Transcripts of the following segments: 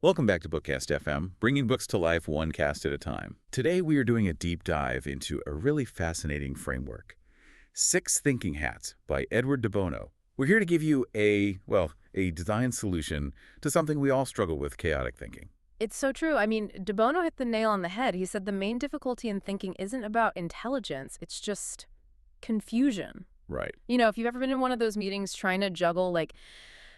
Welcome back to BookCast FM, bringing books to life one cast at a time. Today we are doing a deep dive into a really fascinating framework. 6 Thinking Hats by Edward de Bono. We're here to give you a design solution to something we all struggle with, chaotic thinking. It's so true. I mean, de Bono hit the nail on the head. He said the main difficulty in thinking isn't about intelligence, it's just confusion. Right. You know, if you've ever been in one of those meetings trying to juggle, like,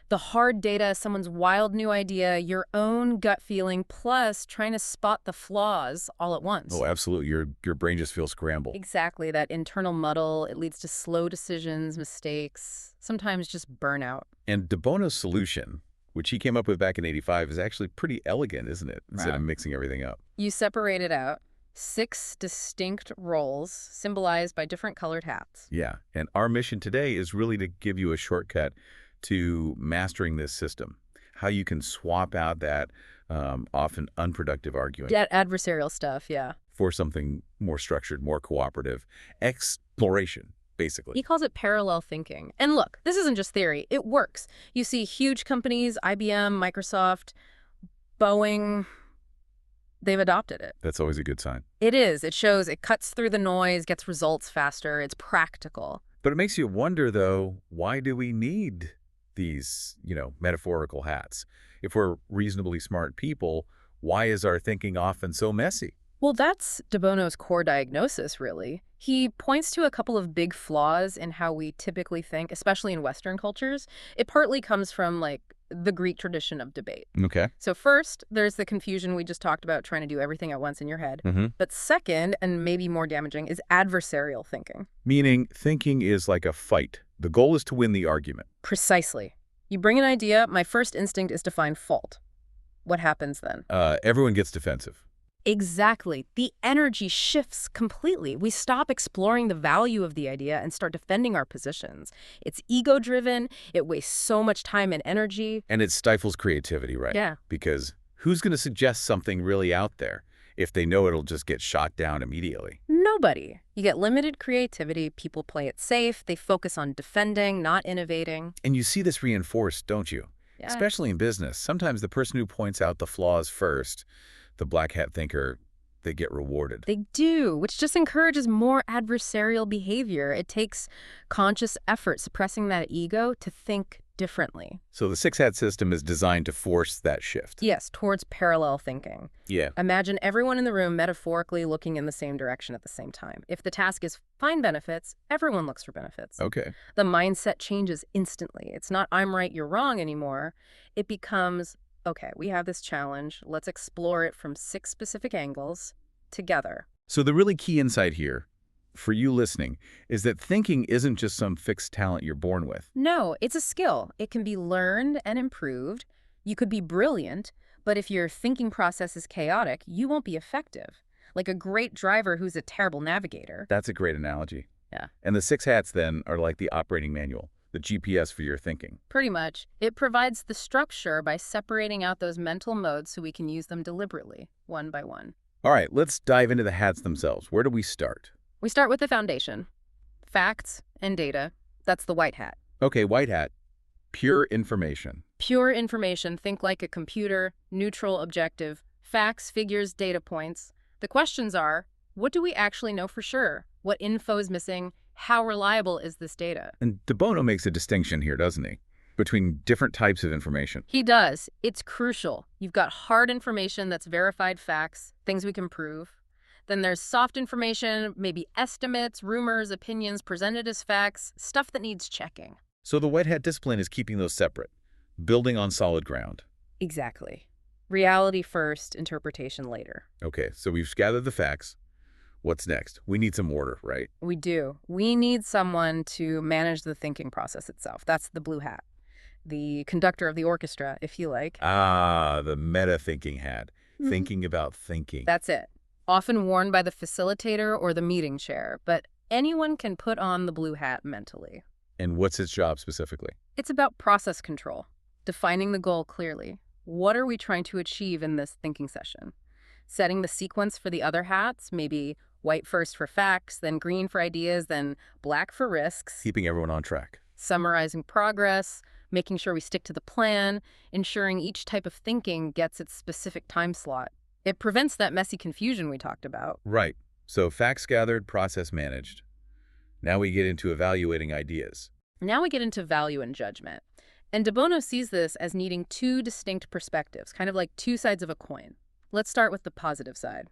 the hard data, someone's wild new idea, your own gut feeling, plus trying to spot the flaws all at once. Oh, absolutely. Your brain just feels scrambled. Exactly. That internal muddle, it leads to slow decisions, mistakes, sometimes just burnout. And de Bono's solution, which he came up with back in '85, is actually pretty elegant, isn't it? Instead of mixing everything up. You separate it out. 6 distinct roles symbolized by different colored hats. Yeah. And our mission today is really to give you a shortcut to mastering this system, how you can swap out that often unproductive arguing. Adversarial stuff, yeah. For something more structured, more cooperative, exploration, basically. He calls it parallel thinking. And look, this isn't just theory. It works. You see huge companies, IBM, Microsoft, Boeing, they've adopted it. That's always a good sign. It is. It shows it cuts through the noise, gets results faster. It's practical. But it makes you wonder, though, why do we need these, metaphorical hats? If we're reasonably smart people, why is our thinking often so messy? Well, that's de Bono's core diagnosis, really. He points to a couple of big flaws in how we typically think, especially in Western cultures. It partly comes from, the Greek tradition of debate. Okay. So first, there's the confusion we just talked about, trying to do everything at once in your head. But second, and maybe more damaging, is adversarial thinking. Meaning thinking is like a fight. The goal is to win the argument. Precisely. You bring an idea, my first instinct is to find fault. What happens then? Everyone gets defensive. Exactly. The energy shifts completely. We stop exploring the value of the idea and start defending our positions. It's ego-driven. It wastes so much time and energy. And it stifles creativity, right? Yeah. Because who's going to suggest something really out there if they know it'll just get shot down immediately? Nobody. You get limited creativity. People play it safe. They focus on defending, not innovating. And you see this reinforced, don't you? Yeah. Especially in business. Sometimes the person who points out the flaws first, the black hat thinker, they get rewarded. They do, which just encourages more adversarial behavior. It takes conscious effort, suppressing that ego, to think differently. So the 6-hat system is designed to force that shift. Yes, towards parallel thinking. Yeah. Imagine everyone in the room metaphorically looking in the same direction at the same time. If the task is find benefits, everyone looks for benefits. Okay. The mindset changes instantly. It's not I'm right, you're wrong anymore. It becomes, okay, we have this challenge. Let's explore it from 6 specific angles together. So the really key insight here, for you listening, is that thinking isn't just some fixed talent you're born with. No, it's a skill. It can be learned and improved. You could be brilliant, but if your thinking process is chaotic, you won't be effective. Like a great driver who's a terrible navigator. That's a great analogy. Yeah. And the 6 hats, then, are like the operating manual, the GPS for your thinking. Pretty much. It provides the structure by separating out those mental modes so we can use them deliberately, one by one. All right, let's dive into the hats themselves. Where do we start? We start with the foundation. Facts and data. That's the white hat. Okay, white hat. Pure information. Pure information. Think like a computer. Neutral, objective. Facts, figures, data points. The questions are, what do we actually know for sure? What info is missing? How reliable is this data? And de Bono makes a distinction here, doesn't he? Between different types of information. He does. It's crucial. You've got hard information that's verified facts, things we can prove. Then there's soft information, maybe estimates, rumors, opinions presented as facts, stuff that needs checking. So the white hat discipline is keeping those separate, building on solid ground. Exactly. Reality first, interpretation later. Okay, so we've gathered the facts. What's next? We need some order, right? We do. We need someone to manage the thinking process itself. That's the blue hat. The conductor of the orchestra, if you like. Ah, the meta-thinking hat. Thinking about thinking. That's it. Often worn by the facilitator or the meeting chair, but anyone can put on the blue hat mentally. And what's its job specifically? It's about process control, defining the goal clearly. What are we trying to achieve in this thinking session? Setting the sequence for the other hats, maybe white first for facts, then green for ideas, then black for risks. Keeping everyone on track. Summarizing progress, making sure we stick to the plan, ensuring each type of thinking gets its specific time slot. It prevents that messy confusion we talked about. Right. So facts gathered, process managed. Now we get into evaluating ideas. Now we get into value and judgment. And de Bono sees this as needing two distinct perspectives, kind of like two sides of a coin. Let's start with the positive side,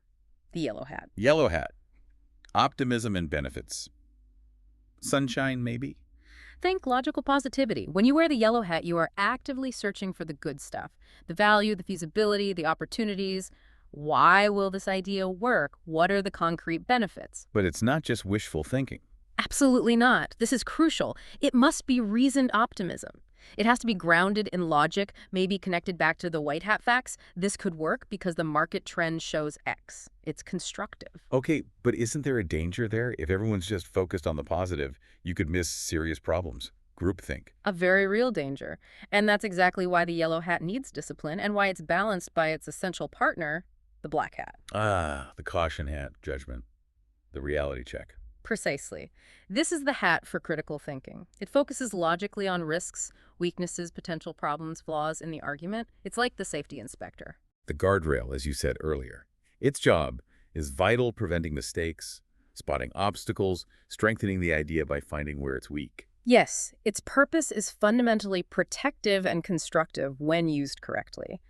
the yellow hat. Yellow hat. Optimism and benefits. Sunshine, maybe? Think logical positivity. When you wear the yellow hat, you are actively searching for the good stuff, the value, the feasibility, the opportunities. Why will this idea work? What are the concrete benefits? But it's not just wishful thinking. Absolutely not. This is crucial. It must be reasoned optimism. It has to be grounded in logic, maybe connected back to the white hat facts. This could work because the market trend shows X. It's constructive. Okay, but isn't there a danger there? If everyone's just focused on the positive, you could miss serious problems. Groupthink. A very real danger. And that's exactly why the yellow hat needs discipline and why it's balanced by its essential partner, the black hat. Ah, the caution hat, judgment, the reality check. Precisely. This is the hat for critical thinking. It focuses logically on risks, weaknesses, potential problems, flaws in the argument. It's like the safety inspector. The guardrail, as you said earlier. Its job is vital, preventing mistakes, spotting obstacles, strengthening the idea by finding where it's weak. Yes, its purpose is fundamentally protective and constructive when used correctly.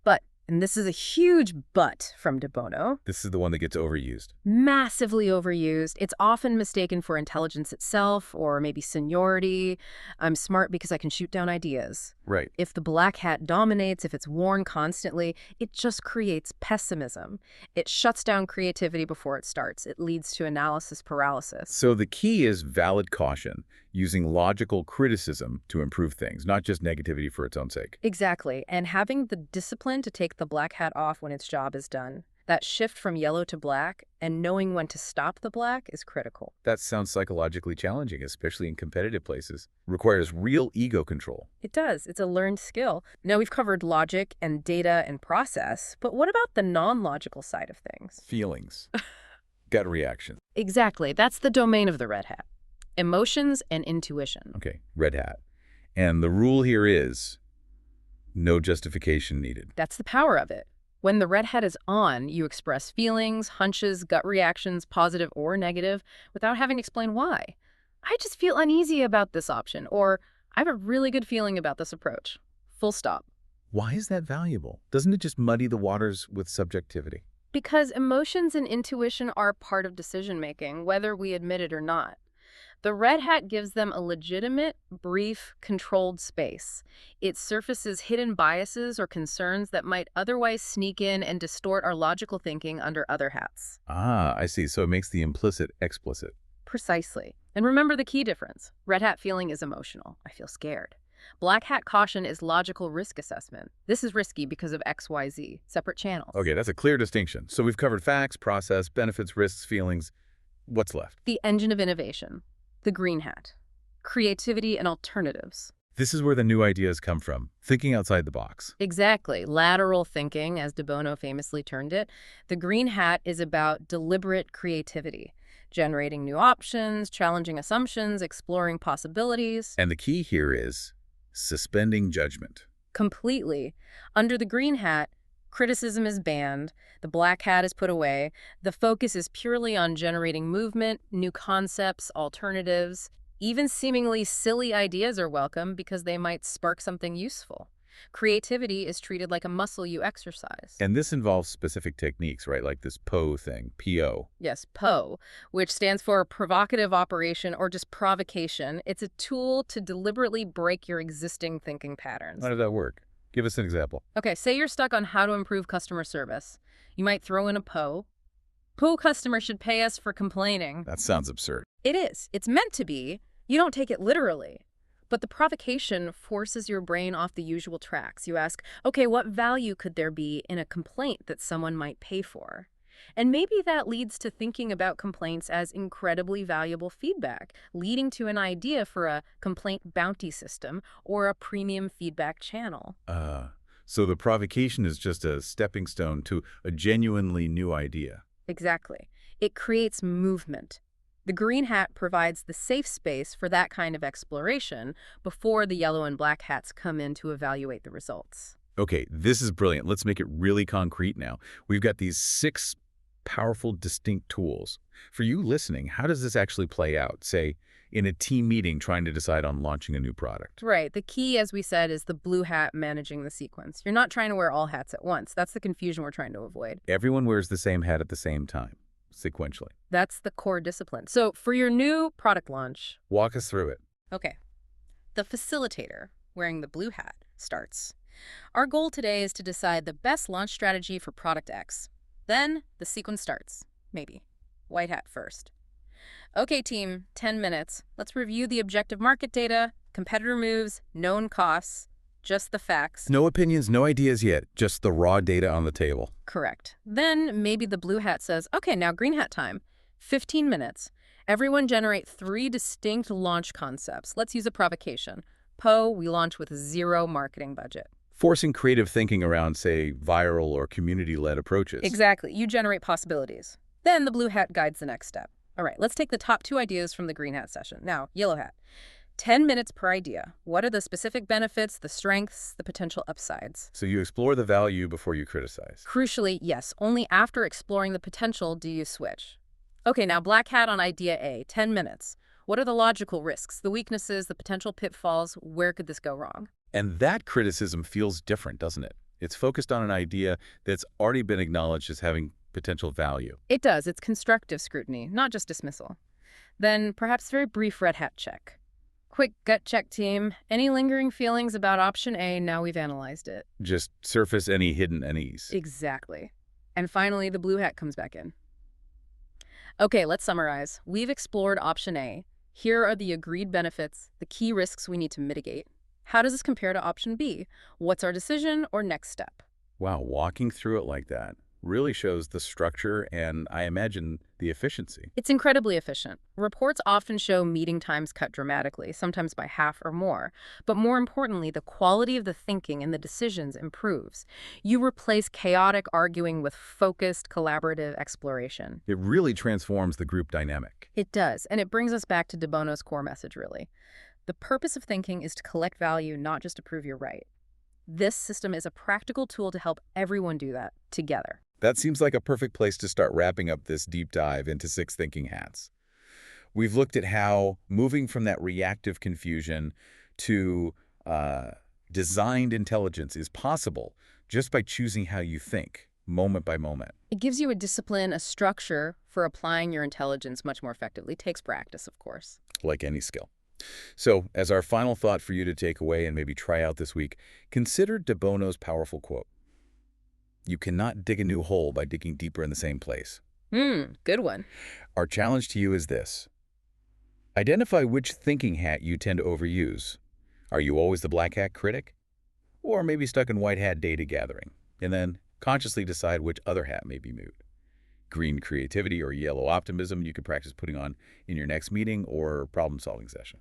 But, and this is a huge but from de Bono, This is the one that gets overused. massively overused. It's often mistaken for intelligence itself or maybe seniority. I'm smart because I can shoot down ideas. Right. If the black hat dominates, if it's worn constantly, it just creates pessimism. It shuts down creativity before it starts. It leads to analysis paralysis. So the key is valid caution, using logical criticism to improve things, not just negativity for its own sake. Exactly. And having the discipline to take the black hat off when its job is done. That shift from yellow to black and knowing when to stop the black is critical. That sounds psychologically challenging, especially in competitive places. Requires real ego control. It does. It's a learned skill. Now we've covered logic and data and process, but what about the non-logical side of things? Feelings. Gut reaction. Exactly. That's the domain of the red hat. Emotions and intuition. Okay, red hat. And the rule here is no justification needed. That's the power of it. When the red hat is on, you express feelings, hunches, gut reactions, positive or negative, without having to explain why. I just feel uneasy about this option, or I have a really good feeling about this approach. Full stop. Why is that valuable? Doesn't it just muddy the waters with subjectivity? Because emotions and intuition are part of decision-making, whether we admit it or not. The red hat gives them a legitimate, brief, controlled space. It surfaces hidden biases or concerns that might otherwise sneak in and distort our logical thinking under other hats. Ah, I see. So it makes the implicit explicit. Precisely. And remember the key difference. Red hat feeling is emotional. I feel scared. Black hat caution is logical risk assessment. This is risky because of XYZ, separate channels. Okay, that's a clear distinction. So we've covered facts, process, benefits, risks, feelings. What's left? The engine of innovation. The green hat. Creativity and alternatives. This is where the new ideas come from, thinking outside the box. Exactly. Lateral thinking, as de Bono famously termed it. The green hat is about deliberate creativity, generating new options, challenging assumptions, exploring possibilities. And the key here is suspending judgment. Completely. Under the green hat, criticism is banned, the black hat is put away, the focus is purely on generating movement, new concepts, alternatives. Even seemingly silly ideas are welcome because they might spark something useful. Creativity is treated like a muscle you exercise. And this involves specific techniques, right? Like this PO thing, P-O. Yes, PO, which stands for provocative operation or just provocation. It's a tool to deliberately break your existing thinking patterns. How does that work? Give us an example. Okay, say you're stuck on how to improve customer service. You might throw in a PO. PO customer should pay us for complaining. That sounds absurd. It is. It's meant to be. You don't take it literally. But the provocation forces your brain off the usual tracks. You ask, okay, what value could there be in a complaint that someone might pay for? And maybe that leads to thinking about complaints as incredibly valuable feedback, leading to an idea for a complaint bounty system or a premium feedback channel. So the provocation is just a stepping stone to a genuinely new idea. Exactly. It creates movement. The green hat provides the safe space for that kind of exploration before the yellow and black hats come in to evaluate the results. Okay, this is brilliant. Let's make it really concrete now. We've got these 6 powerful, distinct tools. For you listening, how does this actually play out, say, in a team meeting trying to decide on launching a new product? Right. The key, as we said, is the blue hat managing the sequence. You're not trying to wear all hats at once. That's the confusion we're trying to avoid. Everyone wears the same hat at the same time, sequentially. That's the core discipline. So for your new product launch, Walk us through it. okay, the facilitator, wearing the blue hat, starts. Our goal today is to decide the best launch strategy for product X. Then the sequence starts. Maybe. White hat first. Okay, team, 10 minutes. Let's review the objective market data, competitor moves, known costs, just the facts. No opinions, no ideas yet, just the raw data on the table. Correct. Then maybe the blue hat says, okay, now green hat time. 15 minutes. Everyone generate 3 distinct launch concepts. Let's use a provocation. We launch with 0 marketing budget. Forcing creative thinking around, say, viral or community-led approaches. Exactly. You generate possibilities. Then the blue hat guides the next step. All right, let's take the top 2 ideas from the green hat session. Now, yellow hat. 10 minutes per idea. What are the specific benefits, the strengths, the potential upsides? So you explore the value before you criticize. Crucially, yes, only after exploring the potential do you switch. Okay, now black hat on idea A, 10 minutes. What are the logical risks, the weaknesses, the potential pitfalls? Where could this go wrong? And that criticism feels different, doesn't it? It's focused on an idea that's already been acknowledged as having potential value. It does. It's constructive scrutiny, not just dismissal. Then perhaps very brief red hat check. Quick gut check, team. Any lingering feelings about option A now we've analyzed it? Just surface any hidden unease. Exactly. And finally, the blue hat comes back in. Okay, let's summarize. We've explored option A. Here are the agreed benefits, the key risks we need to mitigate. How does this compare to option B? What's our decision or next step? Wow, walking through it like that really shows the structure and, I imagine, the efficiency. It's incredibly efficient. Reports often show meeting times cut dramatically, sometimes by half or more. But more importantly, the quality of the thinking and the decisions improves. You replace chaotic arguing with focused, collaborative exploration. It really transforms the group dynamic. It does, and it brings us back to de Bono's core message, really. The purpose of thinking is to collect value, not just to prove you're right. This system is a practical tool to help everyone do that together. That seems like a perfect place to start wrapping up this deep dive into 6 thinking hats. We've looked at how moving from that reactive confusion to designed intelligence is possible just by choosing how you think, moment by moment. It gives you a discipline, a structure for applying your intelligence much more effectively. It takes practice, of course. Like any skill. So, as our final thought for you to take away and maybe try out this week, consider de Bono's powerful quote. You cannot dig a new hole by digging deeper in the same place. Good one. Our challenge to you is this. Identify which thinking hat you tend to overuse. Are you always the black hat critic? Or maybe stuck in white hat data gathering? And then consciously decide which other hat may be moved. Green creativity or yellow optimism you could practice putting on in your next meeting or problem-solving session.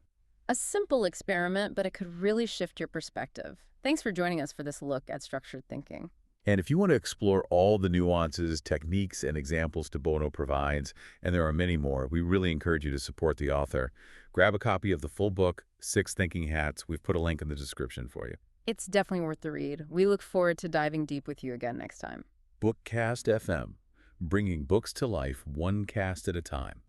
A simple experiment, but it could really shift your perspective. Thanks for joining us for this look at structured thinking. And if you want to explore all the nuances, techniques, and examples de Bono provides, and there are many more, we really encourage you to support the author. Grab a copy of the full book, 6 Thinking Hats. We've put a link in the description for you. It's definitely worth the read. We look forward to diving deep with you again next time. BookCast FM, bringing books to life one cast at a time.